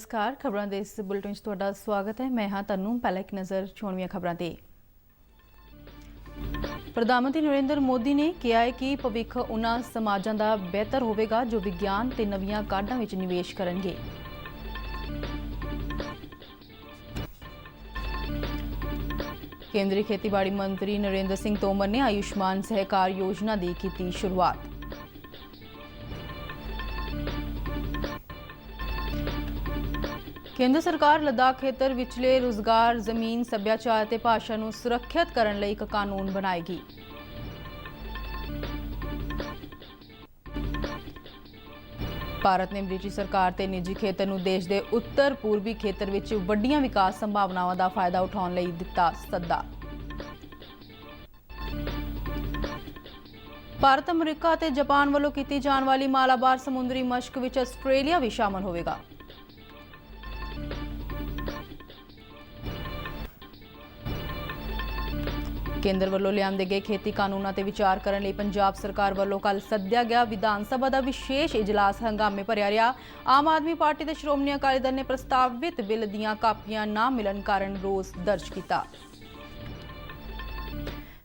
नमस्कार खबरों के इस बुलेटिन में तुहाडा स्वागत है। मैं हाँ तन्नू। पहले एक नज़र चोणवीं खबरों ते। प्रधानमंत्री नरेंद्र मोदी ने कहा है कि भविख उन्हां समाजां दा बेहतर होवेगा जो विज्ञान ते नवीं काਢਾਂ विच निवेश करनगे। केंद्रीय खेतीबाड़ी मंत्री नरेंद्र सिंह तोमर ने आयुष्मान सहकार योजना की की शुरुआत। केंद्र सरकार लद्दाख खेतर विचले रोजगार जमीन सभ्याचार ते भाषा नूं सुरक्षित करने लई एक कानून बनाएगी। भारत ने ब्रिटिश सरकार ते निजी खेतर नूं देश के उत्तर पूर्वी खेतर विच वड्डियां विकास संभावनावां दा फायदा उठाउण लई दिता सद्दा। भारत अमरीका ते जापान वालों की जाण वाली मालाबार समुद्री मशक विच आस्ट्रेलिया भी शामिल होवेगा। केंद्र वालों लिआंदे गए खेती कानूनों ते विचार करने लई पंजाब सरकार वालों कल सद्दिया गया विधान सभा का विशेष इजलास हंगामे भरिया रहा। आम आदमी पार्टी ते श्रोमणी अकाली दल ने प्रस्तावित बिल दीआं कापियां ना मिलन कारण रोस दर्ज किया।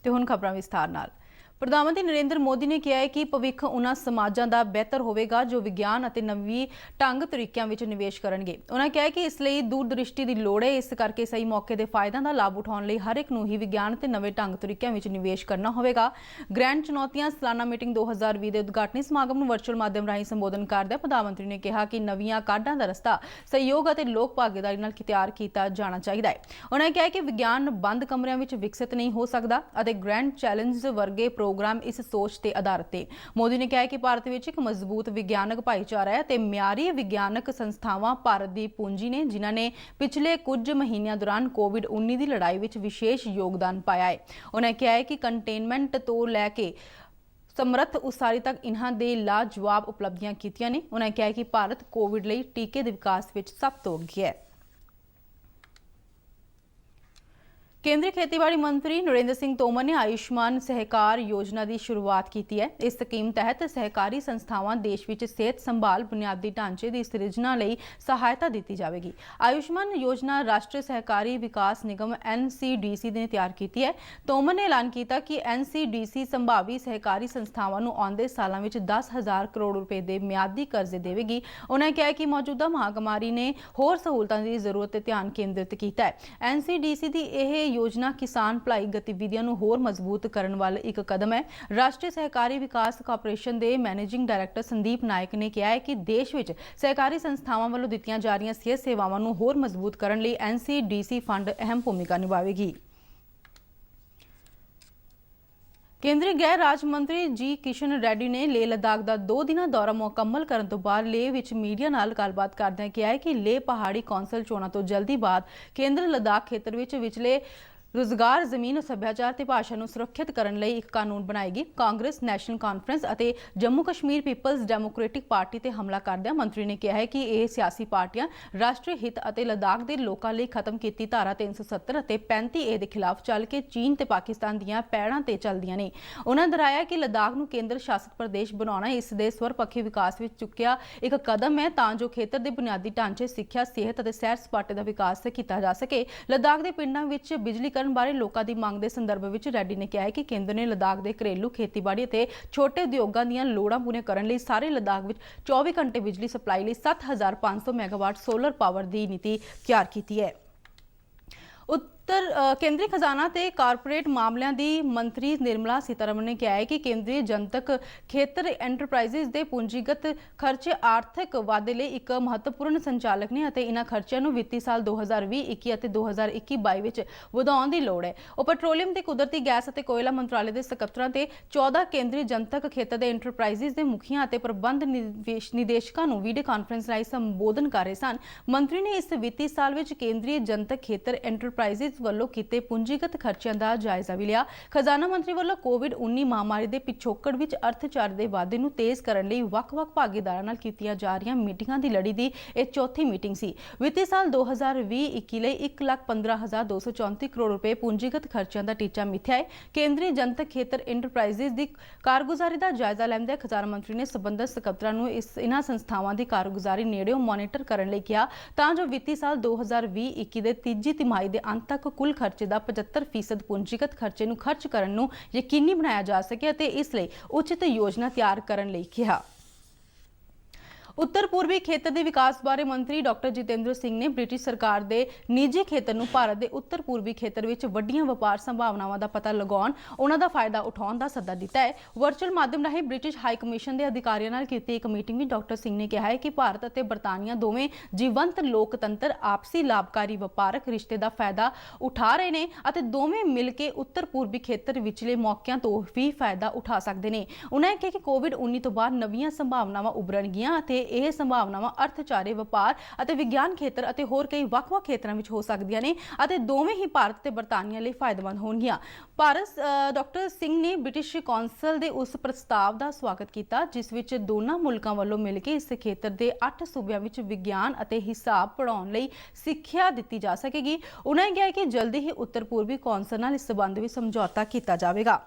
ते हुण खबरां विस्तार नाल। प्रधानमंत्री नरेंद्र मोदी ने कहा है कि भविख उन्हां समाजां दा बेहतर होवेगा जो विज्ञान अते नवीं ढंग तरीकों में निवेश करनगे। उन्होंने कहा कि इस लई दूरदृष्टि की लोड़ है। इस करके सही मौके के फायदों का लाभ उठाउण लई हर एक नूं ही विज्ञान ते नवे ढंग तरीकों में निवेश करना होवेगा। ग्रैंड चुनौतियां सालाना मीटिंग 2020 के उद्घाटनी समागम नूं वर्चुअल माध्यम राहीं संबोधन करदे प्रधानमंत्री ने कहा कि नवीं काਢਾਂ दा रस्ता सहयोग अते लोक भागीदारी नाल तैयार किया जाना चाहिए है। उन्होंने कहा कि विज्ञान बंद कमरिਆਂ ਵਿੱਚ विकसित नहीं हो सकता अते ग्रैंड चैलेंज वर्गे प्रोग्राम इस सोच ते आधारित है। मोदी ने कहा कि भारत में एक मजबूत विज्ञानक भाईचारा है ते म्यारी विज्ञानक संस्थावां भारत की पूंजी ने जिन्हां ने पिछले कुछ महीनों दौरान कोविड-19 की लड़ाई में विशेष योगदान पाया है। उन्होंने कहा है कि कंटेनमेंट तो लैके समर्थ उसारी तक इन्हां दे लाजवाब उपलब्धियां कीतियां ने। उन्होंने कहा कि भारत कोविड लई टीके के विकास में सब तो अगे है। केंद्रीय खेतीबाड़ी मंत्री नरेंद्र सिंह तोमर ने आयुष्मान सहकार योजना की शुरुआत की है। इस स्कीम तहत सहकारी संस्थावां देश में सेहत संभाल बुनियादी ढांचे की सिरजना लई सहायता दी जाएगी। आयुष्मान योजना राष्ट्रीय सहकारी विकास निगम NCDC ने तैयार की है। तोमर ने ऐलान किया कि NCDC संभावी सहकारी संस्थावां नूं आउंदे सालां विच 10,000 करोड़ रुपए के म्यादी कर्जे देवेगी। उन्होंने कहा कि मौजूदा महामारी ने होर सहूलतां की जरूरत ते ध्यान केंद्रित किया है। NCDC की यह योजना किसान भलाई गतिविधियों को होर मजबूत करने वाला एक कदम है। राष्ट्रीय सहकारी विकास कॉरपोरेशन के मैनेजिंग डायरैक्टर संदीप नायक ने कहा है कि देश में सहकारी संस्थावां वालों दित्तियां जा रही सेहत सेवावां को होर मजबूत करने लई NCDC फंड अहम भूमिका निभावेगी। केंद्रीय गृह राज्य मंत्री जी किशन रेड्डी ने लेह लद्दाख का 2 दिना दौरा मुकम्मल करने तो बाद लेह विच मीडिया नाल गलबात करदे कहा है कि लेह पहाड़ी कौंसल चोणां तो जल्दी बाद केंद्र लद्दाख खेतर विच विचले रोजगार जमीन सभ्याचार ते भाषा नूं सुरक्षित करने लई एक कानून बनाएगी। कांग्रेस नैशनल कॉन्फ्रेंस अते जम्मू कश्मीर पीपल्स डेमोक्रेटिक पार्टी ते हमला करदे मंत्री ने कहा है कि यह सियासी पार्टियां राष्ट्रीय हित अते लद्दाख के लोगों लई खत्म की धारा 370 अते 35A के खिलाफ चल के चीन ते पाकिस्तान दीआं पैड़ां ते चलदियां ने। उन्होंने दोहराया कि लद्दाख नूं केंद्र शासित प्रदेश बनाउणा इस दे स्वरपक्षी विकास विच चुक्या एक कदम है तां जो खेतर के बुनियादी ढांचे सिक्ख्या सेहत अते सैर सपाटे का विकास किया जा सके। लद्दाख के पिंडां विच बिजलीकरण बारे लोगों की मांग के संदर्भ में रेड्डी ने कहा है कि केंद्र ने लद्दाख के घरेलू खेतीबाड़ी और छोटे उद्योगों दी लोड़ां पूरीआं करने लई सारे लद्दाख में 24 घंटे बिजली सप्लाई लई 7,500 मैगावाट सोलर पावर की नीति तैयार की है। केंद्रीय खजाना ते कारपोरेट मामलों की मंत्री निर्मला सीतारमण ने कहा है कि केंद्रीय जनतक खेतर एंटरप्राइजेज के पूंजीगत खर्चे आर्थिक वाधे लई एक महत्वपूर्ण संचालक ने अते इन्हां खर्चों नूं वित्ती साल 2020-21 अते 2021-22 विच वधाउण दी लोड़ है। वो पेट्रोलियम ते कुदरती गैस अते कोयला मंत्रालय के सकत्तरां ते 14 केंद्रीय जनतक खेतर के एंटरप्राइजेज के मुखियां अते प्रबंध निदेशकां नूं वीडियो कॉन्फ्रेंस राहीं संबोधन कर रहे सन। मंत्री ने इस वित्ती साल विच केंद्रीय जनतक खेतर एंटरप्राइजेज ਇੰਟਰਪ੍ਰਾਈਜ਼ਸ ਵੱਲੋਂ ਕੀਤੇ ਪੂੰਜੀਗਤ ਖਰਚਿਆਂ ਦਾ ਜਾਇਜ਼ਾ ਵੀ ਲਿਆ। ਖਜ਼ਾਨਾ ਮੰਤਰੀ ਵੱਲੋਂ ਕੋਵਿਡ-19 ਮਹਾਮਾਰੀ ਦੇ ਪਿਛੋਕੜ ਵਿੱਚ ਅਰਥਚਾਰੇ ਦੇ ਵਾਧੇ ਨੂੰ ਤੇਜ਼ ਕਰਨ ਲਈ ਵੱਖ-ਵੱਖ ਭਾਗੀਦਾਰਾਂ ਨਾਲ ਕੀਤੀਆਂ ਜਾ ਰਹੀਆਂ ਮੀਟਿੰਗਾਂ ਦੀ ਲੜੀ ਦੀ ਇਹ ਚੌਥੀ ਮੀਟਿੰਗ ਸੀ। ਵਿੱਤੀ ਸਾਲ 2020-21 ਲਈ 1,15,234 ਕਰੋੜ ਰੁਪਏ ਪੂੰਜੀਗਤ ਖਰਚਿਆਂ ਦਾ ਟੀਚਾ ਮਿਥਿਆ ਹੈ। ਕੇਂਦਰੀ ਜਨਤਕ ਖੇਤਰ ਇੰਟਰਪ੍ਰਾਈਜ਼ਸ ਦੀ ਕਾਰਗੁਜ਼ਾਰੀ ਦਾ ਜਾਇਜ਼ਾ ਲੈਂਦੇ ਖਜ਼ਾਨਾ ਮੰਤਰੀ ਨੇ ਸੰਬੰਧਿਤ ਸਕੱਤਰਾਂ ਨੂੰ ਇਹਨਾਂ ਸੰਸਥਾਵਾਂ ਦੀ ਕਾਰਗੁਜ਼ਾਰੀ ਨੇੜਿਓਂ ਮੋਨੀਟਰ ਕਰਨ ਲਈ ਕਿਹਾ ਤਾਂ ਜੋ ਵਿੱਤੀ ਸਾਲ 2020-21 ਦੇ ਤੀਜੀ ਤਿਮਾਹੀ ਦੇ ਅੰਤ ਤੱਕ ਕੁੱਲ ਖਰਚੇ ਦਾ 75% ਪੂੰਜੀਗਤ ਖਰਚੇ ਨੂੰ ਖਰਚ ਕਰਨ ਨੂੰ ਯਕੀਨੀ ਬਣਾਇਆ ਜਾ ਸਕੇ ਅਤੇ ਇਸ ਲਈ ਉਚਿਤ ਯੋਜਨਾ ਤਿਆਰ ਕਰਨ ਲਈ ਕਿਹਾ। ਉੱਤਰ ਪੂਰਬੀ ਖੇਤਰ ਦੇ ਵਿਕਾਸ ਬਾਰੇ ਮੰਤਰੀ ਡਾਕਟਰ ਜਿਤੇਂਦਰ ਸਿੰਘ ਨੇ ਬ੍ਰਿਟਿਸ਼ ਸਰਕਾਰ ਦੇ ਨਿੱਜੀ ਖੇਤਰ ਨੂੰ ਭਾਰਤ ਦੇ ਉੱਤਰ ਪੂਰਬੀ ਖੇਤਰ ਵਿੱਚ ਵੱਡੀਆਂ ਵਪਾਰ ਸੰਭਾਵਨਾਵਾਂ ਦਾ ਪਤਾ ਲਗਾਉਣ, ਉਹਨਾਂ ਦਾ ਫਾਇਦਾ ਉਠਾਉਣ ਦਾ ਸੱਦਾ ਦਿੱਤਾ ਹੈ। ਵਰਚੁਅਲ ਮਾਧਿਅਮ ਰਾਹੀਂ ਬ੍ਰਿਟਿਸ਼ ਹਾਈ ਕਮਿਸ਼ਨ ਦੇ ਅਧਿਕਾਰੀਆਂ ਨਾਲ ਕੀਤੀ ਇੱਕ ਮੀਟਿੰਗ ਵਿੱਚ ਡਾਕਟਰ ਸਿੰਘ ਨੇ ਕਿਹਾ ਹੈ ਕਿ ਭਾਰਤ ਅਤੇ ਬਰਤਾਨੀਆ ਦੋਵੇਂ ਜੀਵੰਤ ਲੋਕਤੰਤਰ ਆਪਸੀ ਲਾਭਕਾਰੀ ਵਪਾਰਕ ਰਿਸ਼ਤੇ ਦਾ ਫਾਇਦਾ ਉਠਾ ਰਹੇ ਨੇ ਅਤੇ ਦੋਵੇਂ ਮਿਲ ਕੇ ਉੱਤਰ ਪੂਰਬੀ ਖੇਤਰ ਵਿਚਲੇ ਮੌਕਿਆਂ ਤੋਂ ਵੀ ਫਾਇਦਾ ਉਠਾ ਸਕਦੇ ਨੇ। ਉਹਨਾਂ ਨੇ ਕਿਹਾ ਕਿ ਕੋਵਿਡ-19 ਤੋਂ ਬਾਅਦ ਨਵੀਆਂ ਸੰਭਾਵਨਾਵਾਂ ਉਭਰਨਗੀਆਂ ਅਤੇ ਇਹ ਸੰਭਾਵਨਾਵਾਂ ਅਰਥਚਾਰੇ, ਵਪਾਰ ਅਤੇ ਵਿਗਿਆਨ ਖੇਤਰ ਅਤੇ ਹੋਰ ਕਈ ਵੱਖ-ਵੱਖ ਖੇਤਰਾਂ ਵਿੱਚ ਹੋ ਸਕਦੀਆਂ ਨੇ ਅਤੇ ਦੋਵੇਂ ਹੀ ਭਾਰਤ ਤੇ ਬਰਤਾਨੀਆ ਲਈ ਫਾਇਦੇਮੰਦ ਹੋਣਗੀਆਂ। ਡਾਕਟਰ ਸਿੰਘ ਨੇ ਬ੍ਰਿਟਿਸ਼ ਕੌਂਸਲ ਦੇ ਉਸ ਪ੍ਰਸਤਾਵ ਦਾ ਸਵਾਗਤ ਕੀਤਾ ਜਿਸ ਵਿੱਚ ਦੋਨਾਂ ਮੁਲਕਾਂ ਵੱਲੋਂ ਮਿਲ ਕੇ ਇਸ ਖੇਤਰ ਦੇ 8 ਸੂਬਿਆਂ ਵਿੱਚ ਵਿਗਿਆਨ ਅਤੇ ਹਿਸਾਬ ਪੜ੍ਹਾਉਣ ਲਈ ਸਿੱਖਿਆ ਦਿੱਤੀ ਜਾ ਸਕੇਗੀ। ਉਹਨਾਂ ਨੇ ਕਿਹਾ ਕਿ ਜਲਦੀ ਹੀ ਉੱਤਰ ਪੂਰਬੀ ਕੌਂਸਲ ਨਾਲ ਇਸ ਸਬੰਧ ਵਿੱਚ ਸਮਝੌਤਾ ਕੀਤਾ ਜਾਵੇਗਾ।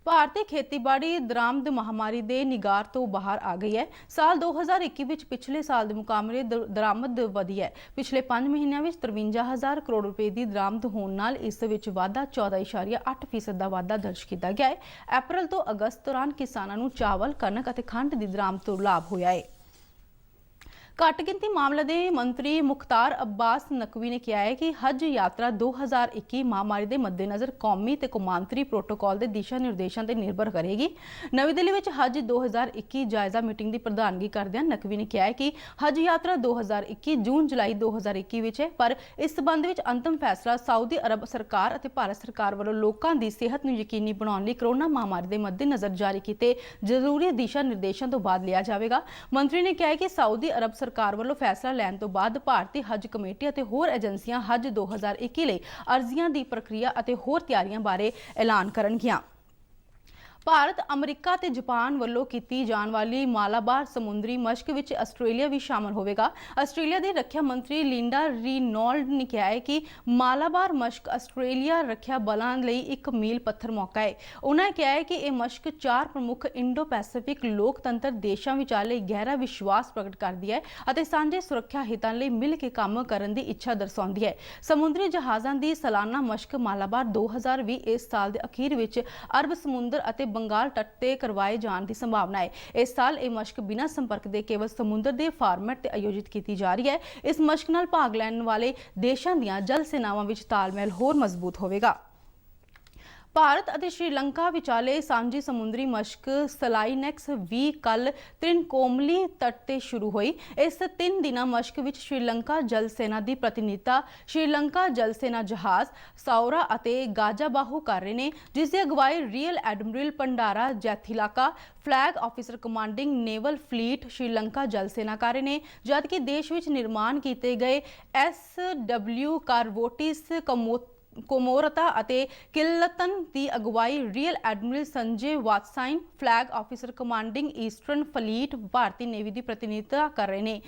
ਭਾਰਤੀ ਖੇਤੀਬਾੜੀ ਦਰਾਮਦ ਮਹਾਮਾਰੀ ਦੇ ਨਿਗਾਰ ਤੋਂ ਬਾਹਰ ਆ ਗਈ ਹੈ। ਸਾਲ 2021 ਵਿੱਚ ਪਿਛਲੇ ਸਾਲ ਦੇ ਮੁਕਾਬਲੇ ਦਰਾਮਦ ਵਧੀ ਹੈ। ਪਿਛਲੇ 5 ਮਹੀਨਿਆਂ ਵਿੱਚ 53,000 ਕਰੋੜ ਰੁਪਏ ਦੀ ਦਰਾਮਦ ਹੋਣ ਨਾਲ ਇਸ ਵਿੱਚ ਵਾਧਾ 14.8% ਦਾ ਵਾਧਾ ਦਰਜ ਕੀਤਾ ਗਿਆ ਹੈ। ਅਪ੍ਰੈਲ ਤੋਂ ਅਗਸਤ ਦੌਰਾਨ ਕਿਸਾਨਾਂ ਨੂੰ ਚਾਵਲ, ਕਣਕ ਅਤੇ ਖੰਡ ਦੀ ਦਰਾਮਦ ਤੋਂ ਲਾਭ ਹੋਇਆ ਹੈ। ਘੱਟ ਗਿਣਤੀ ਮਾਮਲੇ ਦੇ ਮੰਤਰੀ ਮੁਖਤਾਰ ਅੱਬਾਸ ਨਕਵੀ ਨੇ ਕਿਹਾ ਹੈ ਕਿ ਹਜ ਯਾਤਰਾ 2021 ਮਹਾਮਾਰੀ ਦੇ ਮੱਦੇਨਜ਼ਰ ਕੌਮੀ ਤੇ ਕੌਮਾਂਤਰੀ ਪ੍ਰੋਟੋਕਾਲ ਦੇ ਦਿਸ਼ਾ ਨਿਰਦੇਸ਼ਾਂ ਤੇ ਨਿਰਭਰ ਕਰੇਗੀ। ਨਵੀਂ ਦਿੱਲੀ ਵਿੱਚ ਹਜ 2021 ਜਾਇਜ਼ਾ ਮੀਟਿੰਗ ਦੀ ਪ੍ਰਧਾਨਗੀ ਕਰਦਿਆਂ ਨਕਵੀ ਨੇ ਕਿਹਾ ਹੈ ਕਿ ਹਜ ਯਾਤਰਾ 2021 ਜੂਨ-ਜੁਲਾਈ 2021 ਵਿੱਚ ਹੈ, ਪਰ ਇਸ ਸਬੰਧ ਵਿੱਚ ਅੰਤਮ ਫੈਸਲਾ ਸਾਊਦੀ ਅਰਬ ਸਰਕਾਰ ਅਤੇ ਭਾਰਤ ਸਰਕਾਰ ਵੱਲੋਂ ਲੋਕਾਂ ਦੀ ਸਿਹਤ ਨੂੰ ਯਕੀਨੀ ਬਣਾਉਣ ਲਈ ਕਰੋਨਾ ਮਹਾਮਾਰੀ ਦੇ ਮੱਦੇਨਜ਼ਰ ਜਾਰੀ ਕੀਤੇ ਜ਼ਰੂਰੀ ਦਿਸ਼ਾ ਨਿਰਦੇਸ਼ਾਂ ਤੋਂ ਬਾਅਦ ਲਿਆ ਜਾਵੇਗਾ। ਮੰਤਰੀ ਨੇ ਕਿਹਾ ਹੈ ਕਿ ਸਾਊਦੀ ਅਰਬ ਸਰਕਾਰ ਵੱਲੋਂ ਫੈਸਲਾ ਲੈਣ ਤੋਂ ਬਾਅਦ ਭਾਰਤੀ ਹਜ ਕਮੇਟੀ ਅਤੇ ਹੋਰ ਏਜੰਸੀਆਂ ਹਜ 2021 ਲਈ ਅਰਜ਼ੀਆਂ ਦੀ ਪ੍ਰਕਿਰਿਆ ਅਤੇ ਹੋਰ ਤਿਆਰੀਆਂ ਬਾਰੇ ਐਲਾਨ ਕਰਨਗੀਆਂ। ਭਾਰਤ, ਅਮਰੀਕਾ ਤੇ ਜਾਪਾਨ ਵੱਲੋਂ ਕੀਤੀ ਜਾਣ ਵਾਲੀ ਮਾਲਾਬਾਰ ਸਮੁੰਦਰੀ ਮਸ਼ਕ ਵਿੱਚ ਆਸਟ੍ਰੇਲੀਆ ਵੀ ਸ਼ਾਮਲ ਹੋਵੇਗਾ। ਆਸਟ੍ਰੇਲੀਆ ਦੀ ਰੱਖਿਆ ਮੰਤਰੀ ਲਿੰਡਾ ਰੀਨੋਲਡ ਨੇ ਕਿਹਾ ਹੈ ਕਿ ਮਾਲਾਬਾਰ ਮਸ਼ਕ ਆਸਟ੍ਰੇਲੀਆ ਰੱਖਿਆ ਬਲਾਂ ਲਈ ਇੱਕ ਮੀਲ ਪੱਥਰ ਮੌਕਾ ਹੈ। ਉਹਨਾਂ ਨੇ ਕਿਹਾ ਹੈ ਕਿ ਇਹ ਮਸ਼ਕ 4 ਪ੍ਰਮੁੱਖ ਇੰਡੋ-ਪੈਸੀਫਿਕ ਲੋਕਤੰਤਰ ਦੇਸ਼ਾਂ ਵਿਚਾਲੇ ਗਹਿਰਾ ਵਿਸ਼ਵਾਸ ਪ੍ਰਗਟ ਕਰਦੀ ਹੈ ਅਤੇ ਸਾਂਝੇ ਸੁਰੱਖਿਆ ਹਿੱਤਾਂ ਲਈ ਮਿਲ ਕੇ ਕੰਮ ਕਰਨ ਦੀ ਇੱਛਾ ਦਰਸਾਉਂਦੀ ਹੈ। ਸਮੁੰਦਰੀ ਜਹਾਜ਼ਾਂ ਦੀ ਸਾਲਾਨਾ ਮਸ਼ਕ ਮਾਲਾਬਾਰ 2020 ਇਸ ਸਾਲ ਦੇ ਅਖੀਰ ਵਿੱਚ ਅਰਬ ਸਮੁੰਦਰ ਅਤੇ ਬੰਗਾਲ ਤੱਟ ਤੇ ਕਰਵਾਏ ਜਾਣ ਦੀ ਸੰਭਾਵਨਾ ਹੈ। ਇਸ ਸਾਲ ਇਹ ਮਸ਼ਕ ਬਿਨਾਂ ਸੰਪਰਕ ਦੇ ਕੇਵਲ ਸਮੁੰਦਰ ਦੇ ਫਾਰਮੈਟ ਤੇ ਆਯੋਜਿਤ ਕੀਤੀ ਜਾ ਰਹੀ ਹੈ। ਇਸ ਮਸ਼ਕ ਨਾਲ ਭਾਗ ਲੈਣ ਵਾਲੇ ਦੇਸ਼ਾਂ ਦੀਆਂ ਜਲ ਸੈਨਾਵਾਂ ਵਿੱਚ ਤਾਲਮੇਲ ਹੋਰ ਮਜ਼ਬੂਤ ਹੋਵੇਗਾ। ਭਾਰਤ ਅਤੇ ਸ਼੍ਰੀਲੰਕਾ ਵਿਚਾਲੇ ਸਾਂਝੀ ਸਮੁੰਦਰੀ ਮਸ਼ਕ ਸਲਾਈਨੈਕਸ 20 ਕੱਲ ਤ੍ਰਿਨਕੋਮਲੀ ਤੱਟ ਤੇ ਸ਼ੁਰੂ ਹੋਈ। ਇਸ 3 ਦਿਨਾਂ ਮਸ਼ਕ ਵਿੱਚ ਸ਼੍ਰੀਲੰਕਾ ਜਲ ਸੈਨਾ ਦੀ ਪ੍ਰਤੀਨਿਧਤਾ ਸ਼੍ਰੀਲੰਕਾ ਜਲ ਸੈਨਾ ਜਹਾਜ਼ ਸਾਉਰਾ ਅਤੇ ਗਾਜਾਬਾਹੂ ਕਰ ਰਹੇ ਨੇ, ਜਿਸ ਦੀ ਅਗਵਾਈ real admiral Bandara Jayathilaka, flag officer commanding naval fleet Sri Lanka ਜਲ ਸੈਨਾ ਕਰ ਰਹੇ ਨੇ, ਜਦਕਿ ਦੇਸ਼ ਵਿੱਚ ਨਿਰਮਾਣ ਕੀਤੇ ਗਏ SW ਕਾਰਵੋਟਿਸ ਕੋਮੋਰਤਾ ਅਤੇ ਕਿਲਤਨ ਦੀ ਅਗਵਾਈ real admiral Sanjay Vatsayan, flag officer commanding eastern fleet ਭਾਰਤੀ ਨੇਵੀ ਦੀ ਪ੍ਰਤੀਨਿਧਤਾ ਕਰ ਰਹੇ ਨੇ।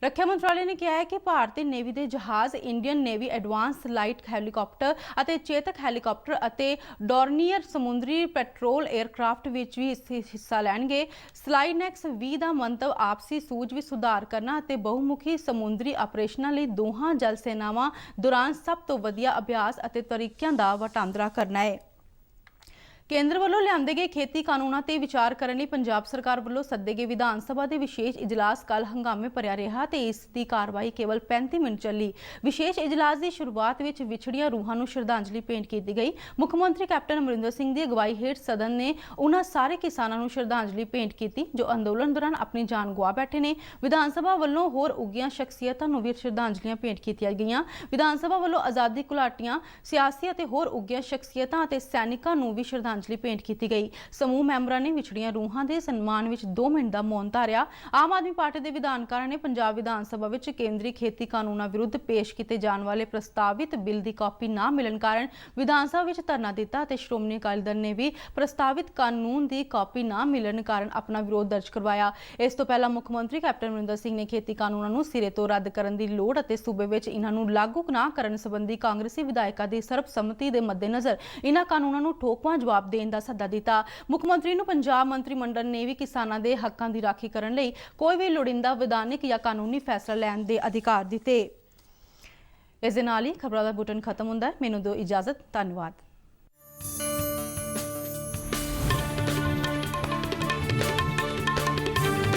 ਰੱਖਿਆ ਮੰਤਰਾਲੇ ਨੇ ਕਿਹਾ ਹੈ ਕਿ ਭਾਰਤੀ ਨੇਵੀ ਦੇ ਜਹਾਜ਼ Indian navy advance light helicopter ਅਤੇ ਚੇਤਕ ਹੈਲੀਕਾਪਟਰ ਅਤੇ ਡੋਰਨੀਅਰ ਸਮੁੰਦਰੀ ਪੈਟਰੋਲ 에ਅਰਕ੍ਰਾਫਟ ਵਿੱਚ ਵੀ ਹਿੱਸਾ ਲੈਣਗੇ। ਸਲਾਈਨੈਕਸ 20 ਦਾ ਮੰਤਵ ਆਪਸੀ ਸੂਝ ਵਿੱਚ ਸੁਧਾਰ ਕਰਨਾ ਅਤੇ ਬਹੁਮੁਖੀ ਸਮੁੰਦਰੀ ਆਪਰੇਸ਼ਨਾਂ ਲਈ ਦੋਹਾਂ ਜਲ ਸੈਨਾਵਾਂ ਦੌਰਾਨ ਸਭ ਤੋਂ ਵਧੀਆ ਅਭਿਆਸ ਅਤੇ ਤਰੀਕਿਆਂ ਦਾ ਵਟਾਂਦਰਾ ਕਰਨਾ ਹੈ। ਕੇਂਦਰ ਵੱਲੋਂ ਲਿਆਂਦੇ ਗਏ ਖੇਤੀ ਕਾਨੂੰਨਾਂ ਤੇ ਵਿਚਾਰ ਕਰਨ ਲਈ ਪੰਜਾਬ ਸਰਕਾਰ ਵੱਲੋਂ ਸੱਦੇ ਗਏ ਵਿਧਾਨ ਸਭਾ ਦੇ ਵਿਸ਼ੇਸ਼ ਇਜਲਾਸ ਕੱਲ ਹੰਗਾਮੇ ਭਰਿਆ ਰਿਹਾ ਤੇ ਇਸ ਦੀ ਕਾਰਵਾਈ ਕੇਵਲ 35 ਮਿੰਟ ਚੱਲੀ। ਵਿਸ਼ੇਸ਼ ਇਜਲਾਸ ਦੀ ਸ਼ੁਰੂਆਤ ਵਿੱਚ ਵਿਛੜੀਆਂ ਰੂਹਾਂ ਨੂੰ ਸ਼ਰਧਾਂਜਲੀ ਭੇਂਟ ਕੀਤੀ ਗਈ। ਮੁੱਖ ਮੰਤਰੀ ਕੈਪਟਨ ਅਮਰਿੰਦਰ ਸਿੰਘ ਦੀ ਅਗਵਾਈ ਹੇਠ ਸਦਨ ਨੇ ਉਹਨਾਂ ਸਾਰੇ ਕਿਸਾਨਾਂ ਨੂੰ ਸ਼ਰਧਾਂਜਲੀ ਭੇਂਟ ਕੀਤੀ ਜੋ ਅੰਦੋਲਨ ਦੌਰਾਨ ਆਪਣੀ ਜਾਨ ਗਵਾ ਬੈਠੇ ਨੇ। ਵਿਧਾਨ ਸਭਾ ਵੱਲੋਂ ਹੋਰ ਉੱਘੀਆਂ ਸ਼ਖਸੀਅਤਾਂ ਨੂੰ ਵੀ ਸ਼ਰਧਾਂਜਲੀਆਂ ਭੇਂਟ ਕੀਤੀਆਂ ਗਈਆਂ। ਵਿਧਾਨ ਸਭਾ ਵੱਲੋਂ ਆਜ਼ਾਦੀ ਘੁਲਾਟੀਆਂ, ਸਿਆਸੀ ਅਤੇ ਹੋਰ ਉੱਘੀਆਂ ਸ਼ਖਸੀਅਤਾਂ ਅਤੇ ਸੈਨਿਕਾਂ ਨੂੰ ਵੀ ਸ਼ਰਧਾਂਜਲੀ ਸ਼ਰਧਾਂਜਲੀ ਭੇਂਟ ਕੀਤੀ ਗਈ। ਸਮੂਹ ਮੈਂਬਰਾਂ ਨੇ ਵਿਛੜੀਆਂ ਰੂਹਾਂ ਦੇ ਸਨਮਾਨ ਵਿੱਚ 2 ਮਿੰਟ ਦਾ ਮੌਨ ਧਾਰਿਆ। ਆਮ ਆਦਮੀ ਪਾਰਟੀ ਦੇ ਵਿਧਾਨਕਾਰਾਂ ਨੇ ਪੰਜਾਬ ਵਿਧਾਨ ਸਭਾ ਵਿੱਚ ਕੇਂਦਰੀ ਖੇਤੀ ਕਾਨੂੰਨਾਂ ਵਿਰੁੱਧ ਪੇਸ਼ ਕੀਤੇ ਜਾਣ ਵਾਲੇ ਪ੍ਰਸਤਾਵਿਤ ਬਿੱਲ ਦੀ ਕਾਪੀ ਨਾ ਮਿਲਣ ਕਾਰਨ ਵਿਧਾਨ ਸਭਾ ਵਿੱਚ ਧਰਨਾ ਦਿੱਤਾ ਅਤੇ ਸ਼੍ਰੋਮਣੀ ਅਕਾਲੀ ਦਲ ਨੇ ਵੀ ਪ੍ਰਸਤਾਵਿਤ ਕਾਨੂੰਨ ਦੀ ਕਾਪੀ ਨਾ ਮਿਲਣ ਕਾਰਨ ਆਪਣਾ ਵਿਰੋਧ ਦਰਜ ਕਰਵਾਇਆ। ਇਸ ਤੋਂ ਪਹਿਲਾਂ ਮੁੱਖ ਮੰਤਰੀ ਕੈਪਟਨ ਅਮਰਿੰਦਰ ਸਿੰਘ ਨੇ ਖੇਤੀ ਕਾਨੂੰਨਾਂ ਨੂੰ ਸਿਰੇ ਤੋਂ ਰੱਦ ਕਰਨ ਦੀ ਲੋੜ ਅਤੇ ਸੂਬੇ ਵਿੱਚ ਇਹਨਾਂ ਨੂੰ ਲਾਗੂ ਨਾ ਕਰਨ ਸੰਬੰਧੀ ਕਾਂਗਰਸੀ ਵਿਧਾਇਕਾਂ ਦੀ ਸਰਬਸੰਮਤੀ ਦੇ ਮੱਦੇਨਜ਼ਰ ਇਹਨਾਂ ਕਾਨੂੰਨਾਂ ਨੂੰ ਠੋਕਵਾਂ ਜਵਾਬ ਦੇਣ ਦਾ ਸੱਦਾ ਦਿੱਤਾ। ਮੁੱਖ ਮੰਤਰੀ ਨੂੰ ਪੰਜਾਬ ਮੰਤਰੀ ਮੰਡਲ ਨੇ ਵੀ ਕਿਸਾਨਾਂ ਦੇ ਹੱਕਾਂ ਦੀ ਰਾਖੀ ਕਰਨ ਲਈ ਕੋਈ ਵੀ ਲੋੜੀਂਦਾ ਵਿਧਾਨਿਕ ਜਾਂ ਕਾਨੂੰਨੀ ਫੈਸਲਾ ਲੈਣ ਦੇ ਅਧਿਕਾਰ ਦਿੱਤੇ। ਇਸ ਦੇ ਨਾਲ ਹੀ ਖਬਰਾਂ ਦਾ ਬੁਲੇਟਿਨ ਖਤਮ ਹੁੰਦਾ ਹੈ। ਮੈਨੂੰ ਦਿਓ ਇਜਾਜ਼ਤ। ਧੰਨਵਾਦ।